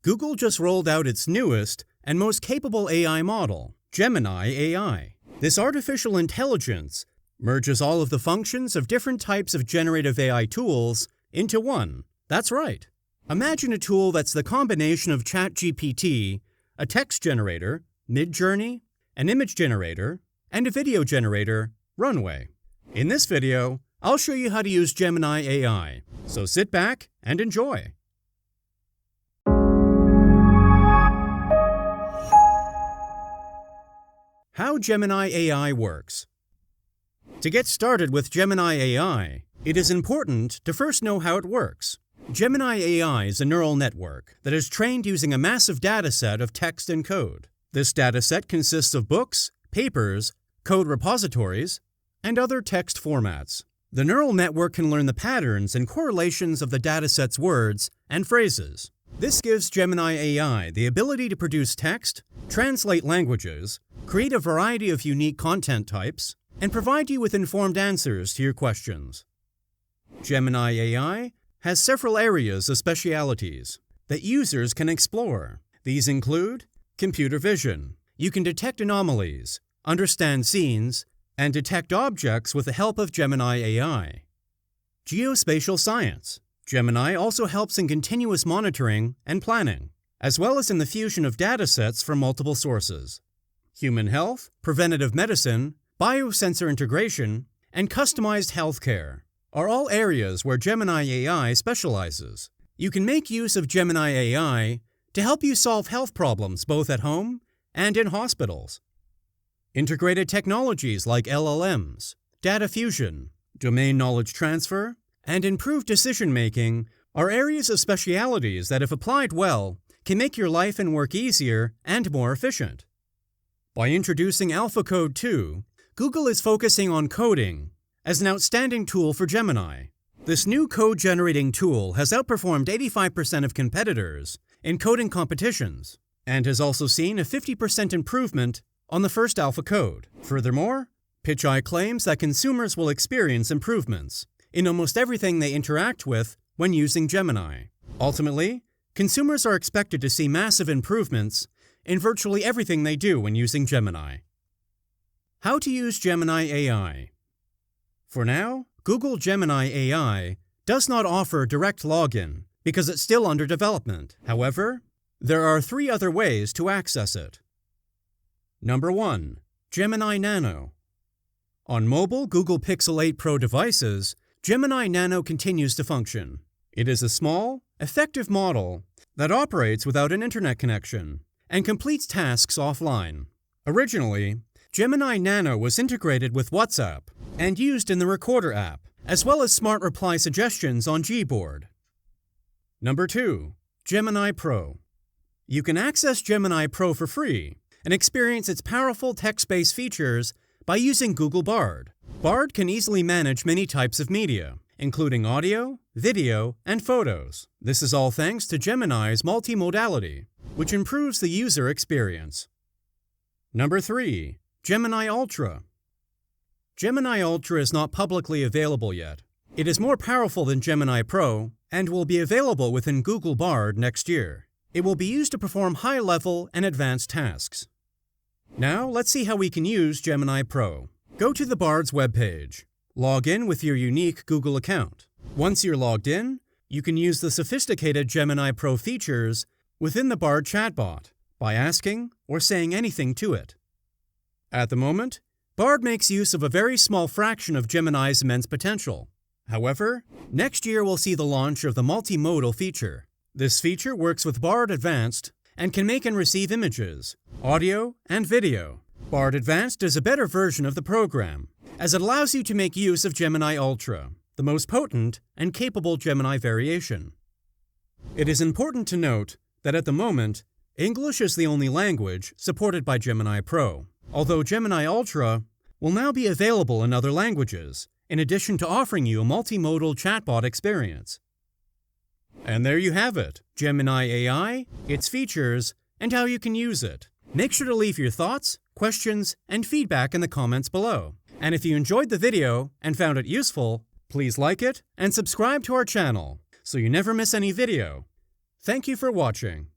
Google just rolled out its newest and most capable AI model, Gemini AI. This artificial intelligence merges all of the functions of different types of generative AI tools into one. That's right. Imagine a tool that's the combination of ChatGPT, a text generator, Midjourney, an image generator, and a video generator, Runway. In this video, I'll show you how to use Gemini AI, so sit back and enjoy. How Gemini AI works. To get started with Gemini AI, it is important to first know how it works. Gemini AI is a neural network that is trained using a massive dataset of text and code. This dataset consists of books, papers, code repositories, and other text formats. The neural network can learn the patterns and correlations of the dataset's words and phrases. This gives Gemini AI the ability to produce text, translate languages, create a variety of unique content types, and provide you with informed answers to your questions. Gemini AI has several areas of specialities that users can explore. These include computer vision. You can detect anomalies, understand scenes, and detect objects with the help of Gemini AI. Geospatial science. Gemini also helps in continuous monitoring and planning, as well as in the fusion of datasets from multiple sources. Human health, preventative medicine, biosensor integration, and customized healthcare are all areas where Gemini AI specializes. You can make use of Gemini AI to help you solve health problems both at home and in hospitals. Integrated technologies like LLMs, data fusion, domain knowledge transfer, and improved decision-making are areas of specialities that, if applied well, can make your life and work easier and more efficient. By introducing AlphaCode 2, Google is focusing on coding as an outstanding tool for Gemini. This new code-generating tool has outperformed 85% of competitors in coding competitions and has also seen a 50% improvement on the first AlphaCode. Furthermore, PitchEye claims that consumers will experience improvements in almost everything they interact with when using Gemini. Ultimately, consumers are expected to see massive improvements in virtually everything they do when using Gemini. How to use Gemini AI. For now, Google Gemini AI does not offer direct login because it's still under development. However, there are 3 other ways to access it. Number 1. Gemini Nano. On mobile Google Pixel 8 Pro devices, Gemini Nano continues to function. It is a small, effective model that operates without an internet connection and completes tasks offline. Originally, Gemini Nano was integrated with WhatsApp and used in the Recorder app, as well as Smart Reply suggestions on Gboard. Number 2. Gemini Pro. You can access Gemini Pro for free and experience its powerful text-based features by using Google Bard. Bard can easily manage many types of media, including audio, video, and photos. This is all thanks to Gemini's multimodality, which improves the user experience. Number 3. Gemini Ultra. Gemini Ultra is not publicly available yet. It is more powerful than Gemini Pro and will be available within Google Bard next year. It will be used to perform high-level and advanced tasks. Now, let's see how we can use Gemini Pro. Go to the Bard's webpage. Log in with your unique Google account. Once you're logged in, you can use the sophisticated Gemini Pro features within the Bard chatbot by asking or saying anything to it. At the moment, Bard makes use of a very small fraction of Gemini's immense potential. However, next year we'll see the launch of the multimodal feature. This feature works with Bard Advanced and can make and receive images, audio, and video. Bard Advanced is a better version of the program, as it allows you to make use of Gemini Ultra, the most potent and capable Gemini variation. It is important to note that at the moment, English is the only language supported by Gemini Pro, although Gemini Ultra will now be available in other languages, in addition to offering you a multimodal chatbot experience. And there you have it, Gemini AI, its features, and how you can use it. Make sure to leave your thoughts, questions, and feedback in the comments below. And if you enjoyed the video and found it useful, please like it and subscribe to our channel so you never miss any video. Thank you for watching.